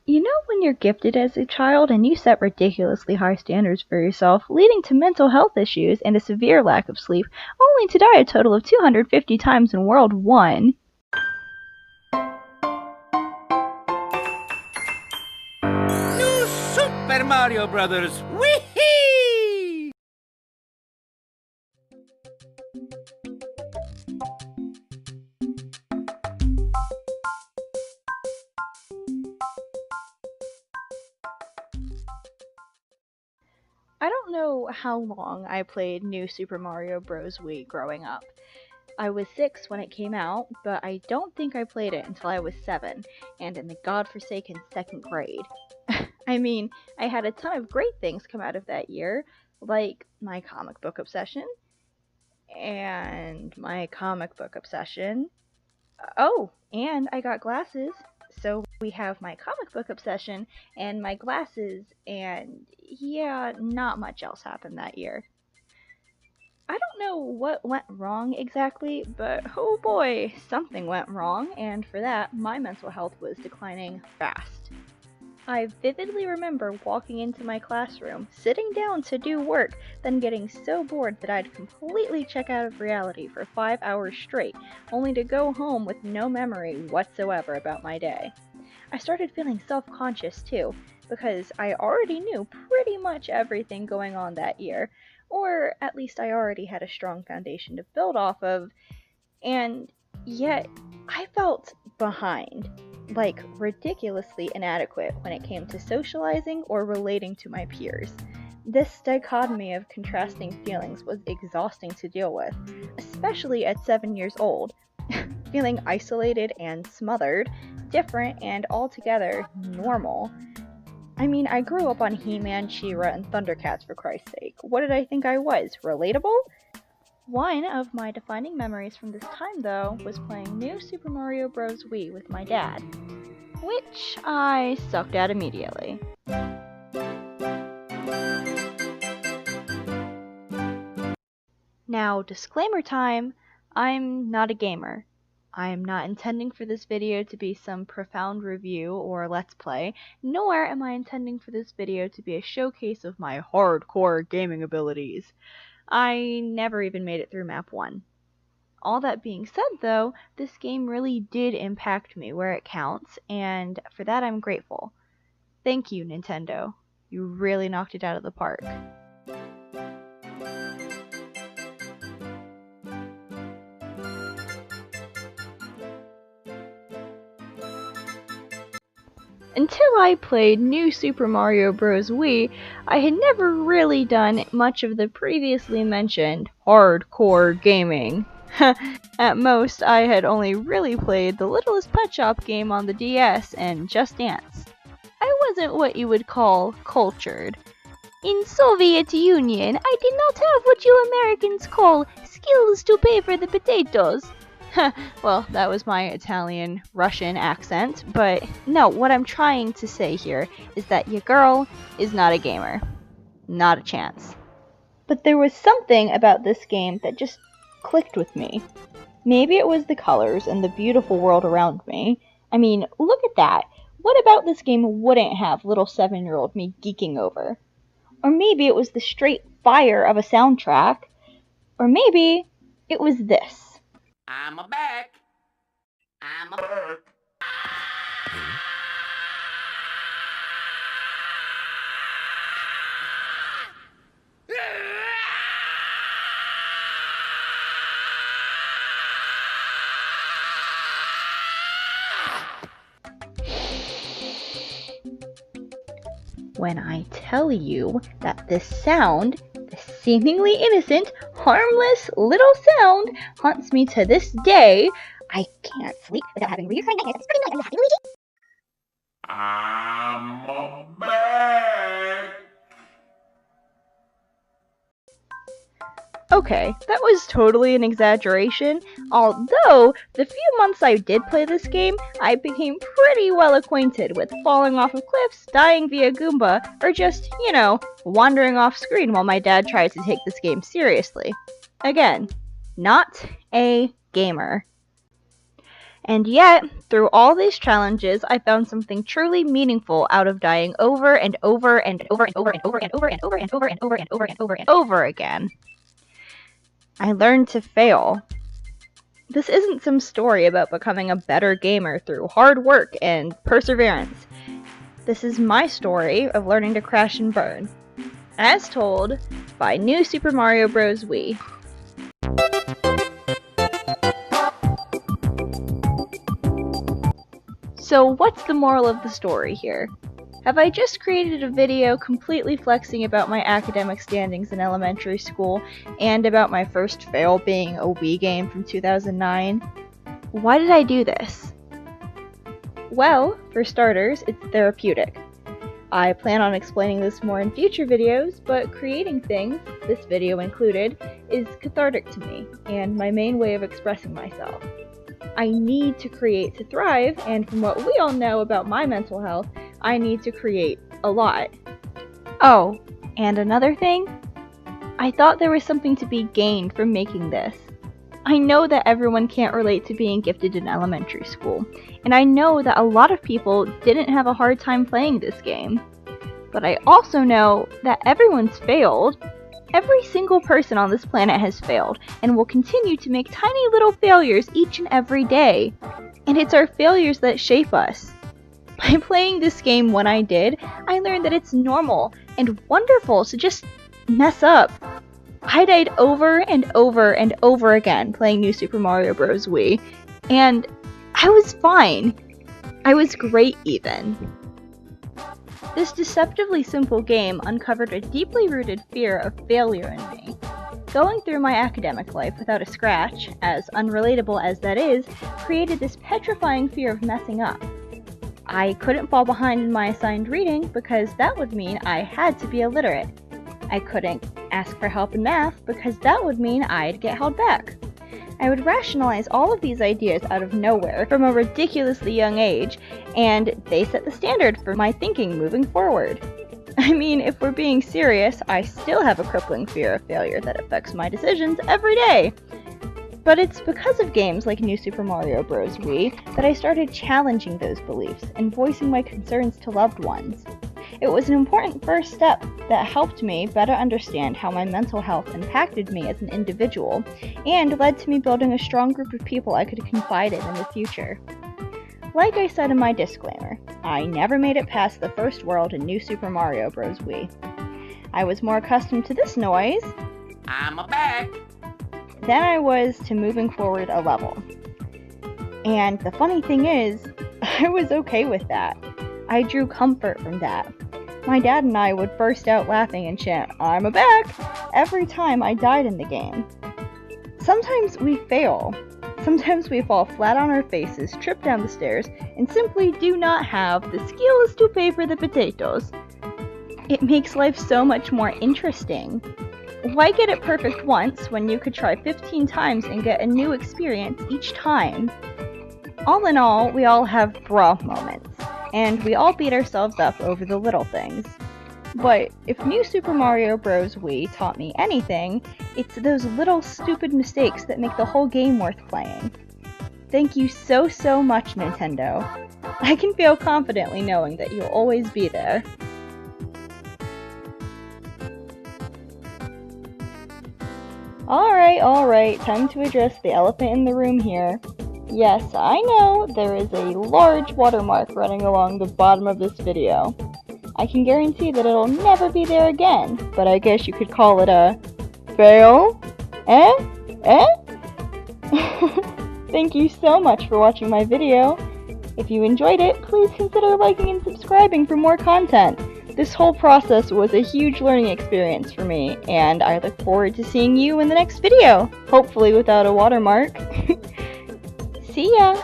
You know when you're gifted as a child and you set ridiculously high standards for yourself, leading to mental health issues and a severe lack of sleep, only to die a total of 250 times in World 1? New Super Mario Brothers! Whee! I don't know how long I played New Super Mario Bros. Wii growing up. I was 6 when it came out, but I don't think I played it until I was 7, and in the godforsaken 2nd grade. I mean, I had a ton of great things come out of that year, like my comic book obsession, and my comic book obsession. Oh, and I got glasses. So we have my comic book obsession and my glasses, and yeah, not much else happened that year. I don't know what went wrong exactly, but oh boy, something went wrong, and for that, my mental health was declining fast. I vividly remember walking into my classroom, sitting down to do work, then getting so bored that I'd completely check out of reality for 5 hours straight, only to go home with no memory whatsoever about my day. I started feeling self-conscious too, because I already knew pretty much everything going on that year, or at least I already had a strong foundation to build off of, and yet I felt behind, like ridiculously inadequate when it came to socializing or relating to my peers. This dichotomy of contrasting feelings was exhausting to deal with, especially at 7 years old. Feeling isolated and smothered, different and altogether normal. I mean, I grew up on He-Man, She-Ra, and Thundercats for Christ's sake. What did I think I was? Relatable? One of my defining memories from this time, though, was playing New Super Mario Bros. Wii with my dad, which I sucked at immediately. Now, disclaimer time, I'm not a gamer. I'm not intending for this video to be some profound review or let's play, nor am I intending for this video to be a showcase of my hardcore gaming abilities. I never even made it through map 1. All that being said, though, this game really did impact me where it counts, and for that I'm grateful. Thank you, Nintendo. You really knocked it out of the park. Until I played New Super Mario Bros. Wii, I had never really done much of the previously mentioned hardcore gaming. At most, I had only really played the Littlest Pet Shop game on the DS and Just Dance. I wasn't what you would call cultured. In Soviet Union, I did not have what you Americans call skills to pay for the potatoes. Well, that was my Italian Russian accent, but no, what I'm trying to say here is that your girl is not a gamer. Not a chance. But there was something about this game that just clicked with me. Maybe it was the colors and the beautiful world around me. I mean, look at that. What about this game wouldn't have little 7-year-old me geeking over? Or maybe it was the straight fire of a soundtrack. Or maybe it was this. I'm a back. I'm a back. When I tell you that this sound, this seemingly innocent, harmless little sound, haunts me to this day, I can't sleep without having recurring nightmares of screaming like I'm Luigi. I'm a back. Okay, that was totally an exaggeration, although the few months I did play this game, I became pretty well acquainted with falling off of cliffs, dying via Goomba, or just, wandering off screen while my dad tries to take this game seriously. Again, not a gamer. And yet, through all these challenges, I found something truly meaningful out of dying over and over and over and over and over and over and over and over and over and over and over and over again. I learned to fail. This isn't some story about becoming a better gamer through hard work and perseverance. This is my story of learning to crash and burn, as told by New Super Mario Bros. Wii. So what's the moral of the story here? Have I just created a video completely flexing about my academic standings in elementary school and about my first fail being a Wii game from 2009? Why did I do this? Well, for starters, it's therapeutic. I plan on explaining this more in future videos, but creating things, this video included, is cathartic to me and my main way of expressing myself. I need to create to thrive, and from what we all know about my mental health, I need to create a lot. Oh, and another thing? I thought there was something to be gained from making this. I know that everyone can't relate to being gifted in elementary school, and I know that a lot of people didn't have a hard time playing this game. But I also know that everyone's failed. Every single person on this planet has failed, and will continue to make tiny little failures each and every day. And it's our failures that shape us. By playing this game when I did, I learned that it's normal and wonderful to just mess up. I died over and over and over again playing New Super Mario Bros. Wii, and I was fine. I was great even. This deceptively simple game uncovered a deeply rooted fear of failure in me. Going through my academic life without a scratch, as unrelatable as that is, created this petrifying fear of messing up. I couldn't fall behind in my assigned reading because that would mean I had to be illiterate. I couldn't ask for help in math because that would mean I'd get held back. I would rationalize all of these ideas out of nowhere from a ridiculously young age, and they set the standard for my thinking moving forward. I mean, if we're being serious, I still have a crippling fear of failure that affects my decisions every day. But it's because of games like New Super Mario Bros. Wii that I started challenging those beliefs and voicing my concerns to loved ones. It was an important first step that helped me better understand how my mental health impacted me as an individual, and led to me building a strong group of people I could confide in the future. Like I said in my disclaimer, I never made it past the first world in New Super Mario Bros. Wii. I was more accustomed to this noise I'm back. than I was to moving forward a level. And the funny thing is, I was okay with that. I drew comfort from that. My dad and I would burst out laughing and chant, "I'm back!" every time I died in the game. Sometimes we fail. Sometimes we fall flat on our faces, trip down the stairs, and simply do not have the skills to pay for the potatoes. It makes life so much more interesting. Why get it perfect once when you could try 15 times and get a new experience each time? All in all, we all have bruh moments, and we all beat ourselves up over the little things. But if New Super Mario Bros. Wii taught me anything, it's those little stupid mistakes that make the whole game worth playing. Thank you so much, Nintendo. I can feel confidently knowing that you'll always be there. Alright, time to address the elephant in the room here. Yes, I know, there is a large watermark running along the bottom of this video. I can guarantee that it'll never be there again, but I guess you could call it a fail? Thank you so much for watching my video. If you enjoyed it, please consider liking and subscribing for more content. This whole process was a huge learning experience for me, and I look forward to seeing you in the next video, hopefully without a watermark. See ya!